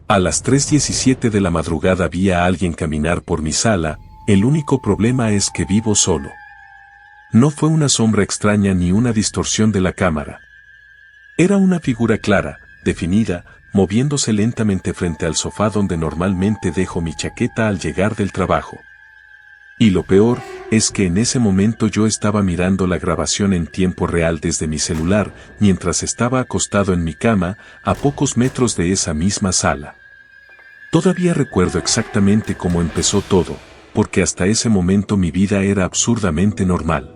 A las 3:17 de la madrugada vi a alguien caminar por mi sala. El único problema es que vivo solo. No fue una sombra extraña ni una distorsión de la cámara. Era una figura clara, definida, moviéndose lentamente frente al sofá donde normalmente dejo mi chaqueta al llegar del trabajo. Y lo peor, es que en ese momento yo estaba mirando la grabación en tiempo real desde mi celular, mientras estaba acostado en mi cama, a pocos metros de esa misma sala. Todavía recuerdo exactamente cómo empezó todo, porque hasta ese momento mi vida era absurdamente normal.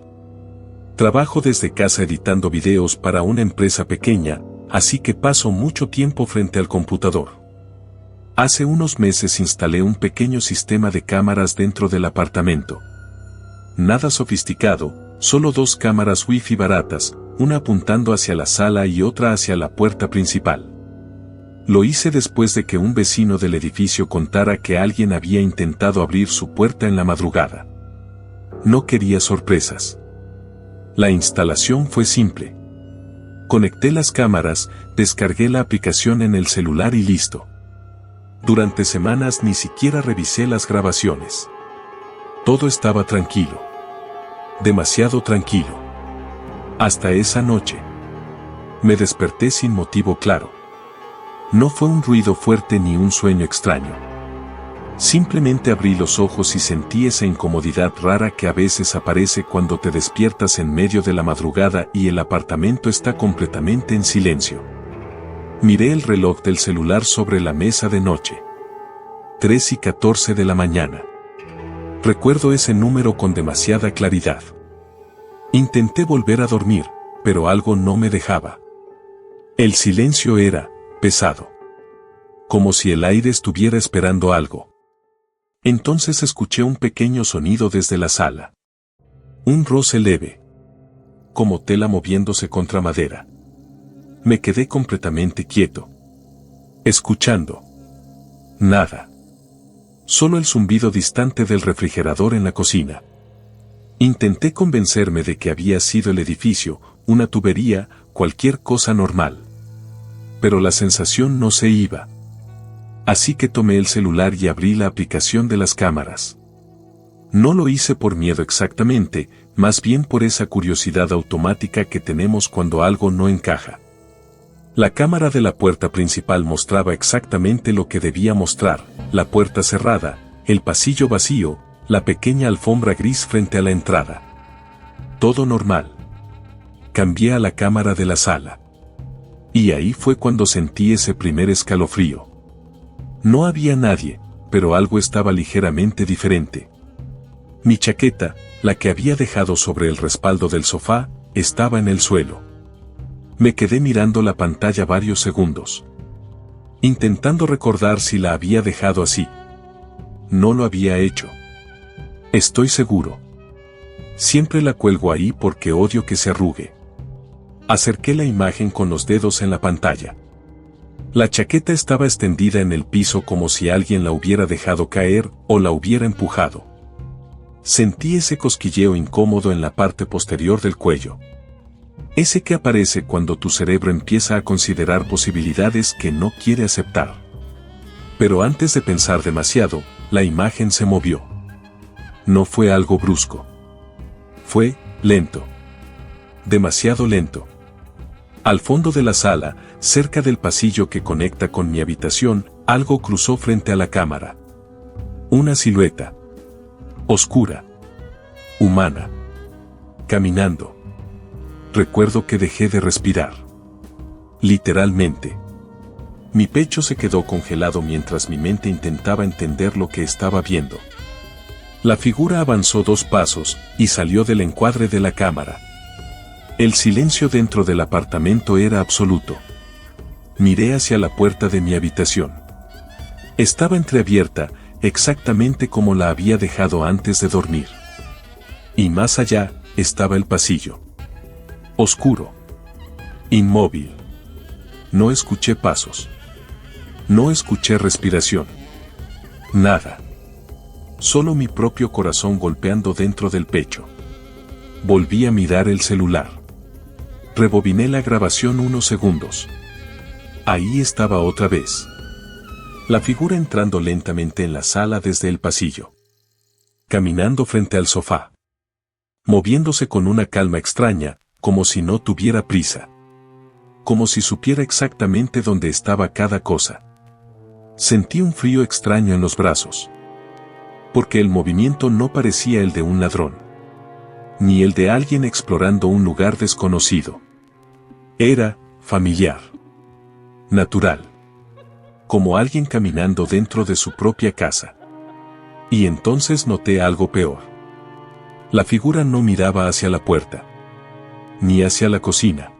Trabajo desde casa editando videos para una empresa pequeña, así que paso mucho tiempo frente al computador. Hace unos meses instalé un pequeño sistema de cámaras dentro del apartamento. Nada sofisticado, solo 2 cámaras wifi baratas, una apuntando hacia la sala y otra hacia la puerta principal. Lo hice después de que un vecino del edificio contara que alguien había intentado abrir su puerta en la madrugada. No quería sorpresas. La instalación fue simple. Conecté las cámaras, descargué la aplicación en el celular y listo. Durante semanas ni siquiera revisé las grabaciones. Todo estaba tranquilo. Demasiado tranquilo. Hasta esa noche. Me desperté sin motivo claro. No fue un ruido fuerte ni un sueño extraño. Simplemente abrí los ojos y sentí esa incomodidad rara que a veces aparece cuando te despiertas en medio de la madrugada y el apartamento está completamente en silencio. Miré el reloj del celular sobre la mesa de noche. 3:14 de la mañana. Recuerdo ese número con demasiada claridad. Intenté volver a dormir, pero algo no me dejaba. El silencio era pesado. Como si el aire estuviera esperando algo. Entonces escuché un pequeño sonido desde la sala. Un roce leve. Como tela moviéndose contra madera. Me quedé completamente quieto. Escuchando. Nada. Solo el zumbido distante del refrigerador en la cocina. Intenté convencerme de que había sido el edificio, una tubería, cualquier cosa normal. Pero la sensación no se iba. Así que tomé el celular y abrí la aplicación de las cámaras. No lo hice por miedo exactamente, más bien por esa curiosidad automática que tenemos cuando algo no encaja. La cámara de la puerta principal mostraba exactamente lo que debía mostrar, la puerta cerrada, el pasillo vacío, la pequeña alfombra gris frente a la entrada. Todo normal. Cambié a la cámara de la sala. Y ahí fue cuando sentí ese primer escalofrío. No había nadie, pero algo estaba ligeramente diferente. Mi chaqueta, la que había dejado sobre el respaldo del sofá, estaba en el suelo. Me quedé mirando la pantalla varios segundos. Intentando recordar si la había dejado así. No lo había hecho. Estoy seguro. Siempre la cuelgo ahí porque odio que se arrugue. Acerqué la imagen con los dedos en la pantalla. La chaqueta estaba extendida en el piso como si alguien la hubiera dejado caer o la hubiera empujado. Sentí ese cosquilleo incómodo en la parte posterior del cuello. Ese que aparece cuando tu cerebro empieza a considerar posibilidades que no quiere aceptar. Pero antes de pensar demasiado, la imagen se movió. No fue algo brusco. Fue lento. Demasiado lento. Al fondo de la sala, cerca del pasillo que conecta con mi habitación, algo cruzó frente a la cámara. Una silueta. Oscura. Humana. Caminando. Recuerdo que dejé de respirar. Literalmente. Mi pecho se quedó congelado mientras mi mente intentaba entender lo que estaba viendo. La figura avanzó 2 pasos y salió del encuadre de la cámara. El silencio dentro del apartamento era absoluto. Miré hacia la puerta de mi habitación. Estaba entreabierta, exactamente como la había dejado antes de dormir. Y más allá, estaba el pasillo. Oscuro. Inmóvil. No escuché pasos. No escuché respiración. Nada. Solo mi propio corazón golpeando dentro del pecho. Volví a mirar el celular. Rebobiné la grabación unos segundos. Ahí estaba otra vez. La figura entrando lentamente en la sala desde el pasillo. Caminando frente al sofá. Moviéndose con una calma extraña, como si no tuviera prisa. Como si supiera exactamente dónde estaba cada cosa. Sentí un frío extraño en los brazos. Porque el movimiento no parecía el de un ladrón. Ni el de alguien explorando un lugar desconocido. Era familiar. Natural. Como alguien caminando dentro de su propia casa. Y entonces noté algo peor. La figura no miraba hacia la puerta. Ni hacia la cocina.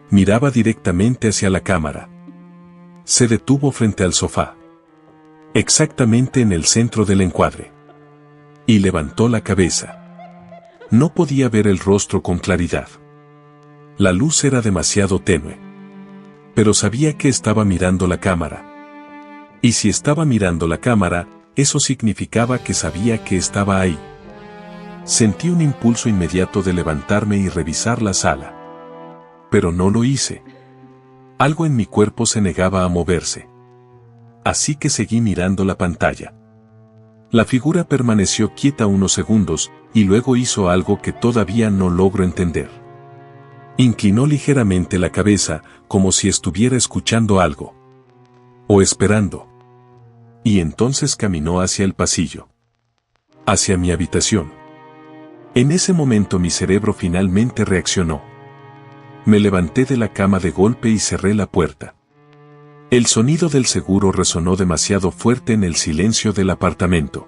Miraba directamente hacia la cámara. Se detuvo frente al sofá. Exactamente en el centro del encuadre. Y levantó la cabeza. No podía ver el rostro con claridad. La luz era demasiado tenue. Pero sabía que estaba mirando la cámara. Y si estaba mirando la cámara, eso significaba que sabía que estaba ahí. Sentí un impulso inmediato de levantarme y revisar la sala. Pero no lo hice. Algo en mi cuerpo se negaba a moverse. Así que seguí mirando la pantalla. La figura permaneció quieta unos segundos, y luego hizo algo que todavía no logro entender. Inclinó ligeramente la cabeza, como si estuviera escuchando algo. O esperando. Y entonces caminó hacia el pasillo. Hacia mi habitación. En ese momento mi cerebro finalmente reaccionó. Me levanté de la cama de golpe y cerré la puerta. El sonido del seguro resonó demasiado fuerte en el silencio del apartamento.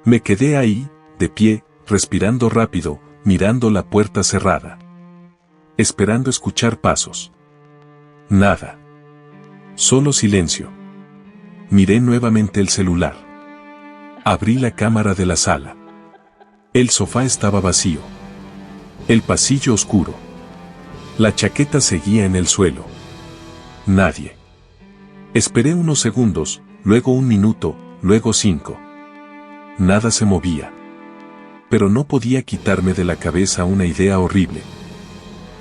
Me quedé ahí, de pie, respirando rápido, mirando la puerta cerrada. Esperando escuchar pasos. Nada. Solo silencio. Miré nuevamente el celular. Abrí la cámara de la sala. El sofá estaba vacío. El pasillo oscuro. La chaqueta seguía en el suelo. Nadie. Esperé unos segundos, luego un minuto, luego 5. Nada se movía. Pero no podía quitarme de la cabeza una idea horrible.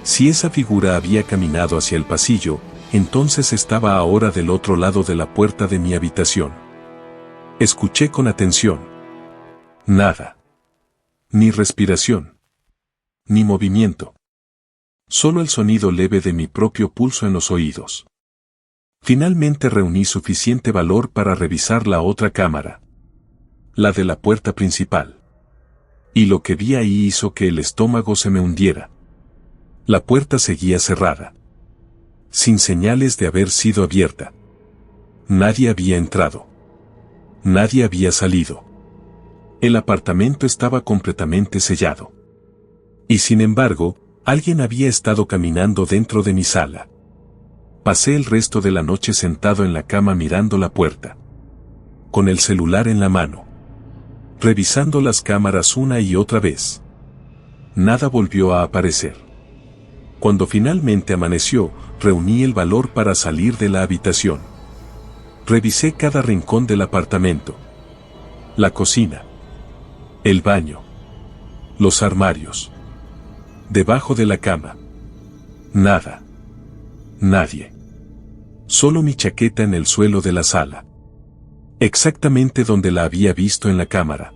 Si esa figura había caminado hacia el pasillo, entonces estaba ahora del otro lado de la puerta de mi habitación. Escuché con atención. Nada. Ni respiración. Ni movimiento. Solo el sonido leve de mi propio pulso en los oídos. Finalmente reuní suficiente valor para revisar la otra cámara. La de la puerta principal. Y lo que vi ahí hizo que el estómago se me hundiera. La puerta seguía cerrada. Sin señales de haber sido abierta. Nadie había entrado. Nadie había salido. El apartamento estaba completamente sellado. Y sin embargo, alguien había estado caminando dentro de mi sala. Pasé el resto de la noche sentado en la cama mirando la puerta. Con el celular en la mano. Revisando las cámaras una y otra vez. Nada volvió a aparecer. Cuando finalmente amaneció, reuní el valor para salir de la habitación. Revisé cada rincón del apartamento. La cocina. El baño. Los armarios. Debajo de la cama. Nada. Nadie. Solo mi chaqueta en el suelo de la sala. Exactamente donde la había visto en la cámara.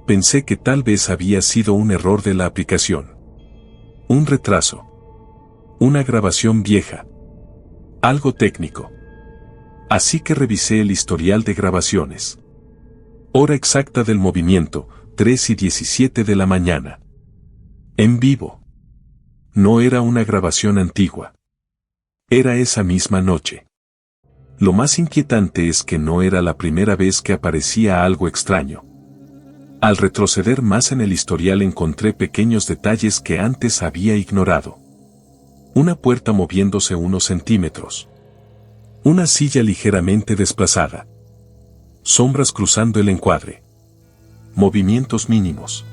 Pensé que tal vez había sido un error de la aplicación. Un retraso. Una grabación vieja. Algo técnico. Así que revisé el historial de grabaciones. Hora exacta del movimiento, 3:17 de la mañana. En vivo. No era una grabación antigua. Era esa misma noche. Lo más inquietante es que no era la primera vez que aparecía algo extraño. Al retroceder más en el historial encontré pequeños detalles que antes había ignorado. Una puerta moviéndose unos centímetros. Una silla ligeramente desplazada. Sombras cruzando el encuadre. Movimientos mínimos.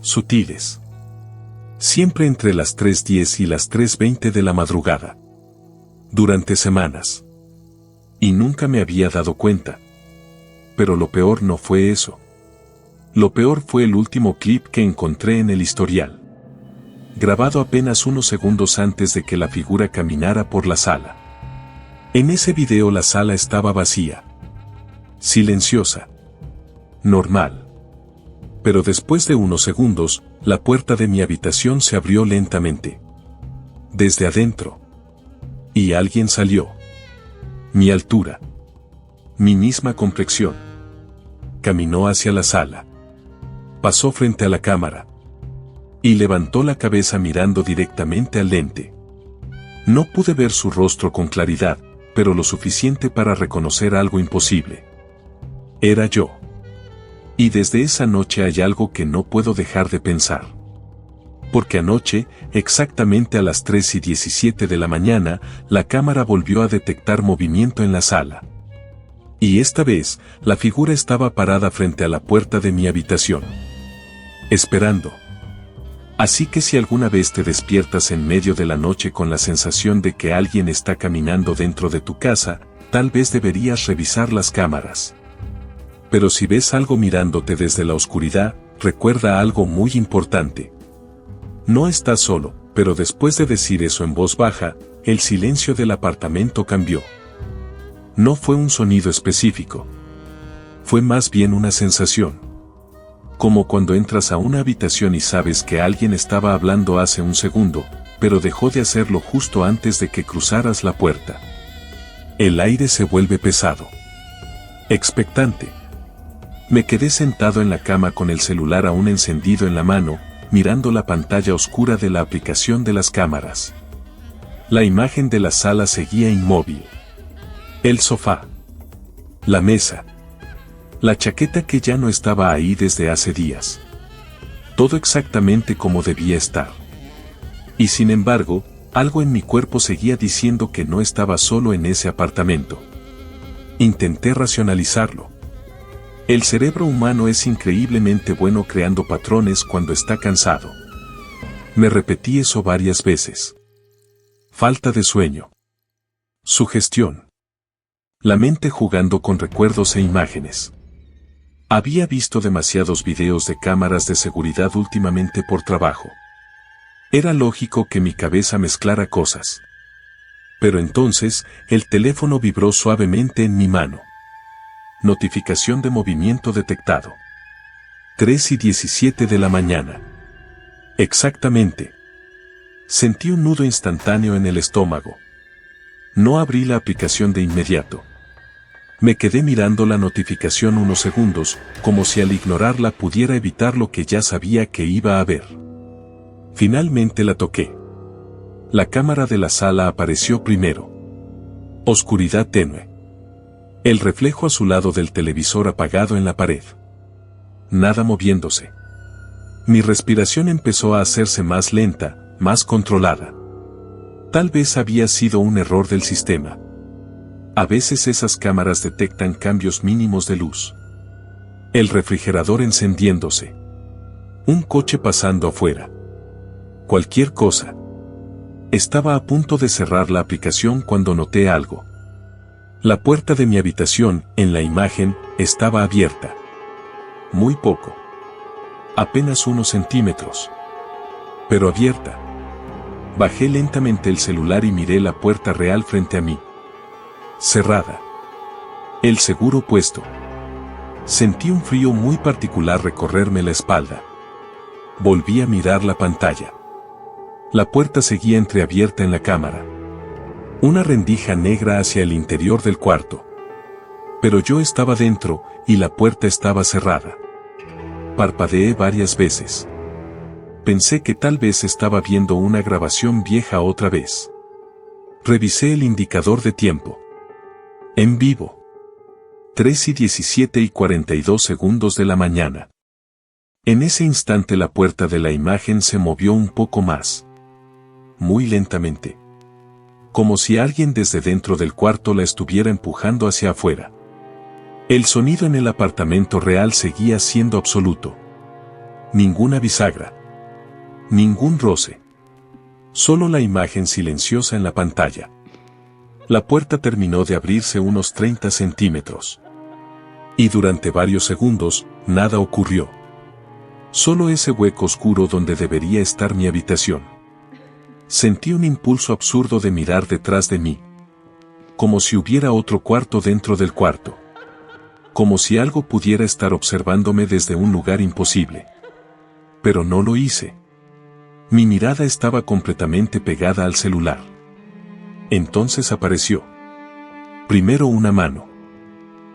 Sutiles. Siempre entre las 3:10 y las 3:20 de la madrugada. Durante semanas. Y nunca me había dado cuenta. Pero lo peor no fue eso. Lo peor fue el último clip que encontré en el historial. Grabado apenas unos segundos antes de que la figura caminara por la sala. En ese video la sala estaba vacía. Silenciosa. Normal. Pero después de unos segundos, la puerta de mi habitación se abrió lentamente. Desde adentro. Y alguien salió. Mi altura. Mi misma complexión. Caminó hacia la sala. Pasó frente a la cámara. Y levantó la cabeza mirando directamente al lente. No pude ver su rostro con claridad, pero lo suficiente para reconocer algo imposible. Era yo. Y desde esa noche hay algo que no puedo dejar de pensar. Porque anoche, exactamente a las 3:17 de la mañana, la cámara volvió a detectar movimiento en la sala. Y esta vez, la figura estaba parada frente a la puerta de mi habitación. Esperando. Así que si alguna vez te despiertas en medio de la noche con la sensación de que alguien está caminando dentro de tu casa, tal vez deberías revisar las cámaras. Pero si ves algo mirándote desde la oscuridad, recuerda algo muy importante. No estás solo, pero después de decir eso en voz baja, el silencio del apartamento cambió. No fue un sonido específico. Fue más bien una sensación. Como cuando entras a una habitación y sabes que alguien estaba hablando hace un segundo, pero dejó de hacerlo justo antes de que cruzaras la puerta. El aire se vuelve pesado. Expectante. Me quedé sentado en la cama con el celular aún encendido en la mano, mirando la pantalla oscura de la aplicación de las cámaras. La imagen de la sala seguía inmóvil. El sofá. La mesa. La chaqueta que ya no estaba ahí desde hace días. Todo exactamente como debía estar. Y sin embargo, algo en mi cuerpo seguía diciendo que no estaba solo en ese apartamento. Intenté racionalizarlo. El cerebro humano es increíblemente bueno creando patrones cuando está cansado. Me repetí eso varias veces. Falta de sueño. Sugestión. La mente jugando con recuerdos e imágenes. Había visto demasiados videos de cámaras de seguridad últimamente por trabajo. Era lógico que mi cabeza mezclara cosas. Pero entonces, el teléfono vibró suavemente en mi mano. Notificación de movimiento detectado. 3:17 de la mañana. Exactamente. Sentí un nudo instantáneo en el estómago. No abrí la aplicación de inmediato. Me quedé mirando la notificación unos segundos, como si al ignorarla pudiera evitar lo que ya sabía que iba a ver. Finalmente la toqué. La cámara de la sala apareció primero. Oscuridad tenue. El reflejo azulado del televisor apagado en la pared. Nada moviéndose. Mi respiración empezó a hacerse más lenta, más controlada. Tal vez había sido un error del sistema. A veces esas cámaras detectan cambios mínimos de luz. El refrigerador encendiéndose. Un coche pasando afuera. Cualquier cosa. Estaba a punto de cerrar la aplicación cuando noté algo. La puerta de mi habitación, en la imagen, estaba abierta. Muy poco. Apenas unos centímetros. Pero abierta. Bajé lentamente el celular y miré la puerta real frente a mí. Cerrada. El seguro puesto. Sentí un frío muy particular recorrerme la espalda. Volví a mirar la pantalla. La puerta seguía entreabierta en la cámara. Una rendija negra hacia el interior del cuarto. Pero yo estaba dentro, y la puerta estaba cerrada. Parpadeé varias veces. Pensé que tal vez estaba viendo una grabación vieja otra vez. Revisé el indicador de tiempo. En vivo. 3:17 y 42 segundos de la mañana. En ese instante la puerta de la imagen se movió un poco más. Muy lentamente. Como si alguien desde dentro del cuarto la estuviera empujando hacia afuera. El sonido en el apartamento real seguía siendo absoluto. Ninguna bisagra. Ningún roce. Solo la imagen silenciosa en la pantalla. La puerta terminó de abrirse unos 30 centímetros. Y durante varios segundos, nada ocurrió. Solo ese hueco oscuro donde debería estar mi habitación. Sentí un impulso absurdo de mirar detrás de mí. Como si hubiera otro cuarto dentro del cuarto. Como si algo pudiera estar observándome desde un lugar imposible. Pero no lo hice. Mi mirada estaba completamente pegada al celular. Entonces apareció. Primero una mano.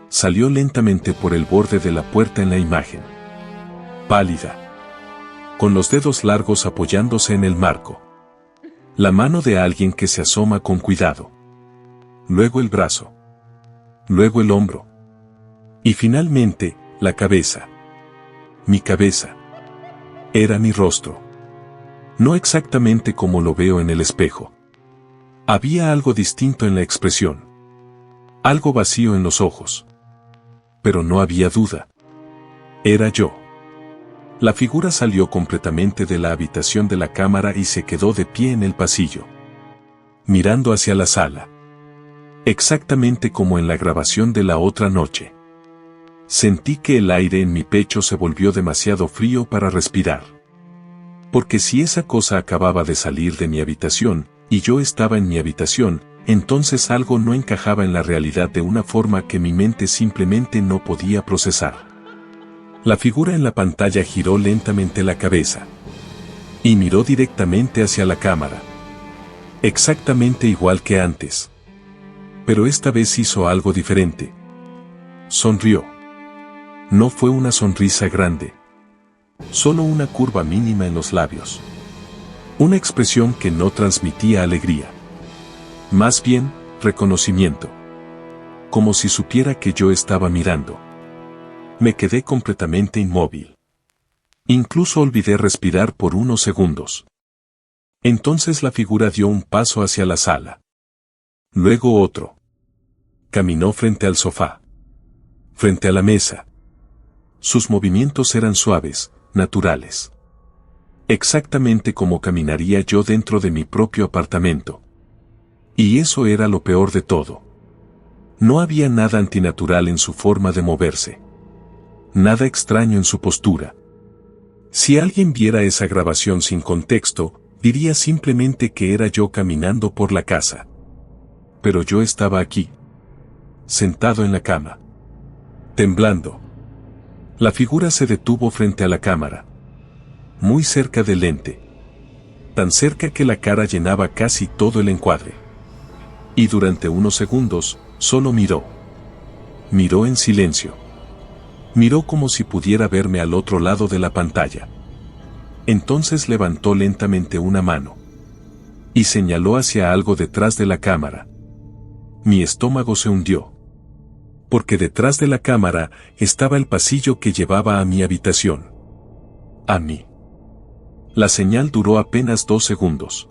Salió lentamente por el borde de la puerta en la imagen. Pálida. Con los dedos largos apoyándose en el marco. La mano de alguien que se asoma con cuidado. Luego el brazo. Luego el hombro. Y finalmente, la cabeza. Mi cabeza. Era mi rostro. No exactamente como lo veo en el espejo. Había algo distinto en la expresión. Algo vacío en los ojos. Pero no había duda. Era yo. La figura salió completamente de la habitación de la cámara y se quedó de pie en el pasillo. Mirando hacia la sala. Exactamente como en la grabación de la otra noche. Sentí que el aire en mi pecho se volvió demasiado frío para respirar. Porque si esa cosa acababa de salir de mi habitación, y yo estaba en mi habitación, entonces algo no encajaba en la realidad de una forma que mi mente simplemente no podía procesar. La figura en la pantalla giró lentamente la cabeza. Y miró directamente hacia la cámara. Exactamente igual que antes. Pero esta vez hizo algo diferente. Sonrió. No fue una sonrisa grande. Solo una curva mínima en los labios. Una expresión que no transmitía alegría. Más bien, reconocimiento. Como si supiera que yo estaba mirando. Me quedé completamente inmóvil. Incluso olvidé respirar por unos segundos. Entonces la figura dio un paso hacia la sala. Luego otro. Caminó frente al sofá. Frente a la mesa. Sus movimientos eran suaves, naturales. Exactamente como caminaría yo dentro de mi propio apartamento. Y eso era lo peor de todo. No había nada antinatural en su forma de moverse. Nada extraño en su postura. Si alguien viera esa grabación sin contexto, diría simplemente que era yo caminando por la casa. Pero yo estaba aquí. Sentado en la cama. Temblando. La figura se detuvo frente a la cámara. Muy cerca del lente. Tan cerca que la cara llenaba casi todo el encuadre. Y durante unos segundos, solo miró. Miró en silencio. Miró como si pudiera verme al otro lado de la pantalla. Entonces levantó lentamente una mano. Y señaló hacia algo detrás de la cámara. Mi estómago se hundió. Porque detrás de la cámara estaba el pasillo que llevaba a mi habitación. A mí. La señal duró apenas 2 segundos.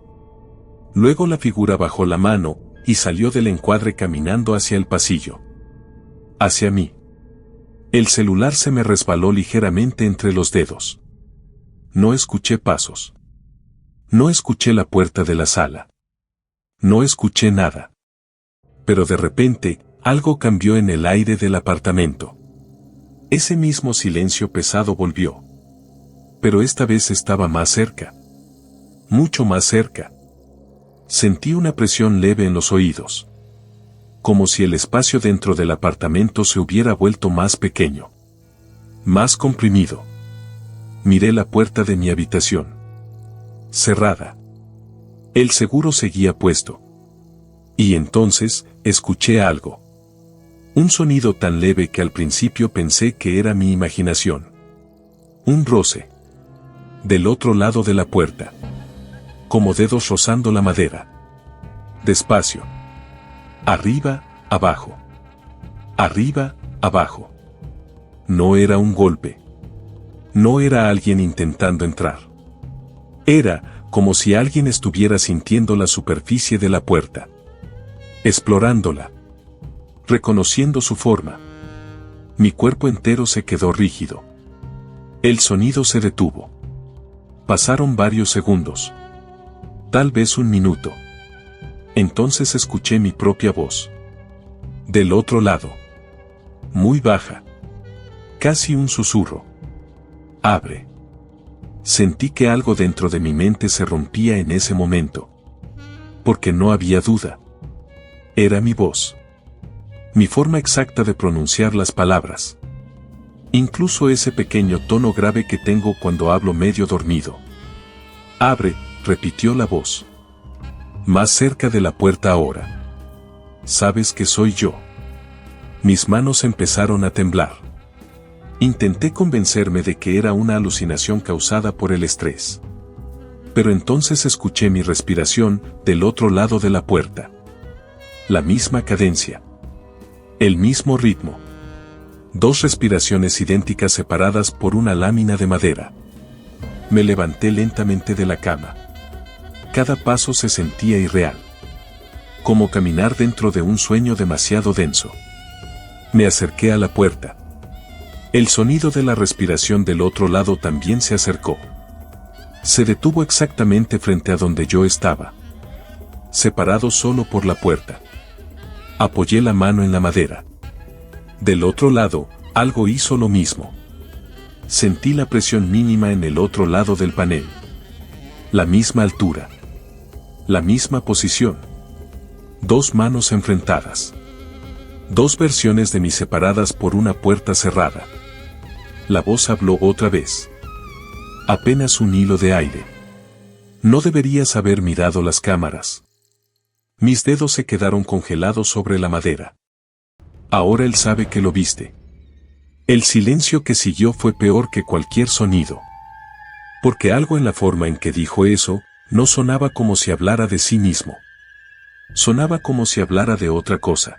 Luego la figura bajó la mano y salió del encuadre caminando hacia el pasillo. Hacia mí. El celular se me resbaló ligeramente entre los dedos. No escuché pasos. No escuché la puerta de la sala. No escuché nada. Pero de repente, algo cambió en el aire del apartamento. Ese mismo silencio pesado volvió. Pero esta vez estaba más cerca. Mucho más cerca. Sentí una presión leve en los oídos. Como si el espacio dentro del apartamento se hubiera vuelto más pequeño. Más comprimido. Miré la puerta de mi habitación. Cerrada. El seguro seguía puesto. Y entonces, escuché algo. Un sonido tan leve que al principio pensé que era mi imaginación. Un roce. Del otro lado de la puerta. Como dedos rozando la madera. Despacio. Arriba, abajo. Arriba, abajo. No era un golpe. No era alguien intentando entrar. Era como si alguien estuviera sintiendo la superficie de la puerta. Explorándola. Reconociendo su forma. Mi cuerpo entero se quedó rígido. El sonido se detuvo. Pasaron varios segundos. Tal vez un minuto. Entonces escuché mi propia voz. Del otro lado. Muy baja. Casi un susurro. Abre. Sentí que algo dentro de mi mente se rompía en ese momento. Porque no había duda. Era mi voz. Mi forma exacta de pronunciar las palabras. Incluso ese pequeño tono grave que tengo cuando hablo medio dormido. Abre, repitió la voz. Más cerca de la puerta ahora. ¿Sabes que soy yo? Mis manos empezaron a temblar. Intenté convencerme de que era una alucinación causada por el estrés. Pero entonces escuché mi respiración del otro lado de la puerta. La misma cadencia. El mismo ritmo. 2 respiraciones idénticas separadas por una lámina de madera. Me levanté lentamente de la cama. Cada paso se sentía irreal. Como caminar dentro de un sueño demasiado denso. Me acerqué a la puerta. El sonido de la respiración del otro lado también se acercó. Se detuvo exactamente frente a donde yo estaba. Separado solo por la puerta. Apoyé la mano en la madera. Del otro lado, algo hizo lo mismo. Sentí la presión mínima en el otro lado del panel. La misma altura. La misma posición. 2 manos enfrentadas. 2 versiones de mí separadas por una puerta cerrada. La voz habló otra vez. Apenas un hilo de aire. No deberías haber mirado las cámaras. Mis dedos se quedaron congelados sobre la madera. Ahora él sabe que lo viste. El silencio que siguió fue peor que cualquier sonido. Porque algo en la forma en que dijo eso, no sonaba como si hablara de sí mismo. Sonaba como si hablara de otra cosa.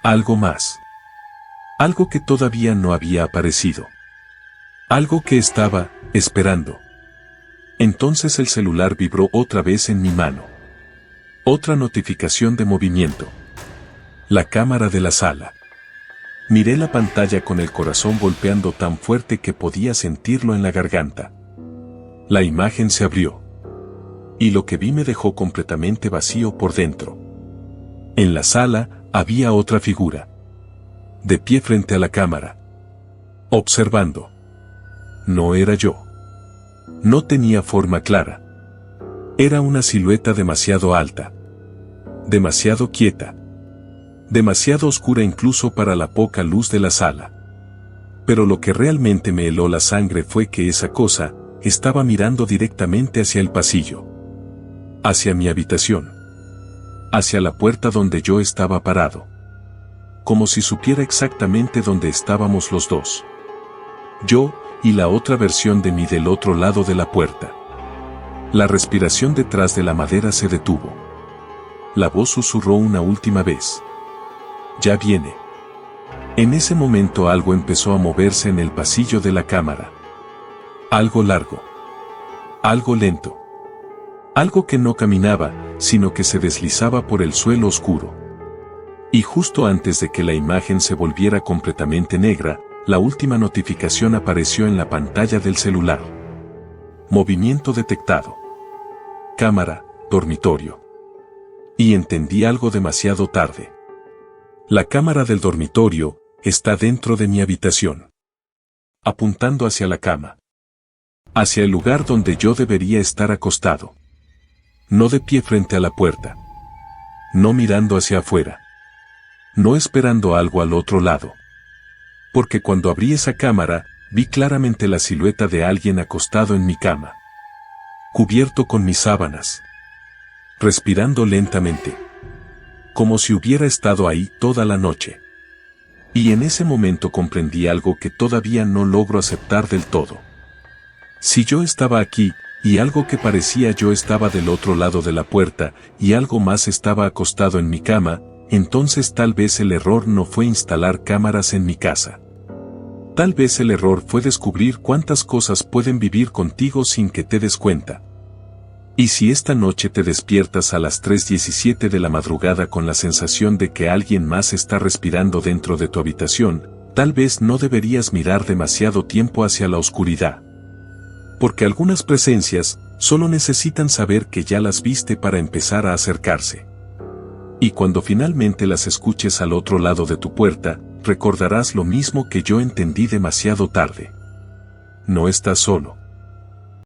Algo más. Algo que todavía no había aparecido. Algo que estaba esperando. Entonces el celular vibró otra vez en mi mano. Otra notificación de movimiento. La cámara de la sala. Miré la pantalla con el corazón golpeando tan fuerte que podía sentirlo en la garganta. La imagen se abrió. Y lo que vi me dejó completamente vacío por dentro. En la sala había otra figura. De pie frente a la cámara. Observando. No era yo. No tenía forma clara. Era una silueta demasiado alta. Demasiado quieta. Demasiado oscura incluso para la poca luz de la sala. Pero lo que realmente me heló la sangre fue que esa cosa estaba mirando directamente hacia el pasillo. Hacia mi habitación. Hacia la puerta donde yo estaba parado. Como si supiera exactamente dónde estábamos los dos. Yo, y la otra versión de mí del otro lado de la puerta. La respiración detrás de la madera se detuvo. La voz susurró una última vez. Ya viene. En ese momento algo empezó a moverse en el pasillo de la cámara. Algo largo. Algo lento. Algo que no caminaba, sino que se deslizaba por el suelo oscuro. Y justo antes de que la imagen se volviera completamente negra, la última notificación apareció en la pantalla del celular. Movimiento detectado. Cámara, dormitorio. Y entendí algo demasiado tarde. La cámara del dormitorio está dentro de mi habitación. Apuntando hacia la cama. Hacia el lugar donde yo debería estar acostado. No de pie frente a la puerta. No mirando hacia afuera. No esperando algo al otro lado. Porque cuando abrí esa cámara, vi claramente la silueta de alguien acostado en mi cama. Cubierto con mis sábanas. Respirando lentamente. Como si hubiera estado ahí toda la noche. Y en ese momento comprendí algo que todavía no logro aceptar del todo. Si yo estaba aquí, y algo que parecía yo estaba del otro lado de la puerta, y algo más estaba acostado en mi cama, entonces tal vez el error no fue instalar cámaras en mi casa. Tal vez el error fue descubrir cuántas cosas pueden vivir contigo sin que te des cuenta. Y si esta noche te despiertas a las 3:17 de la madrugada con la sensación de que alguien más está respirando dentro de tu habitación, tal vez no deberías mirar demasiado tiempo hacia la oscuridad. Porque algunas presencias solo necesitan saber que ya las viste para empezar a acercarse. Y cuando finalmente las escuches al otro lado de tu puerta, recordarás lo mismo que yo entendí demasiado tarde. No estás solo.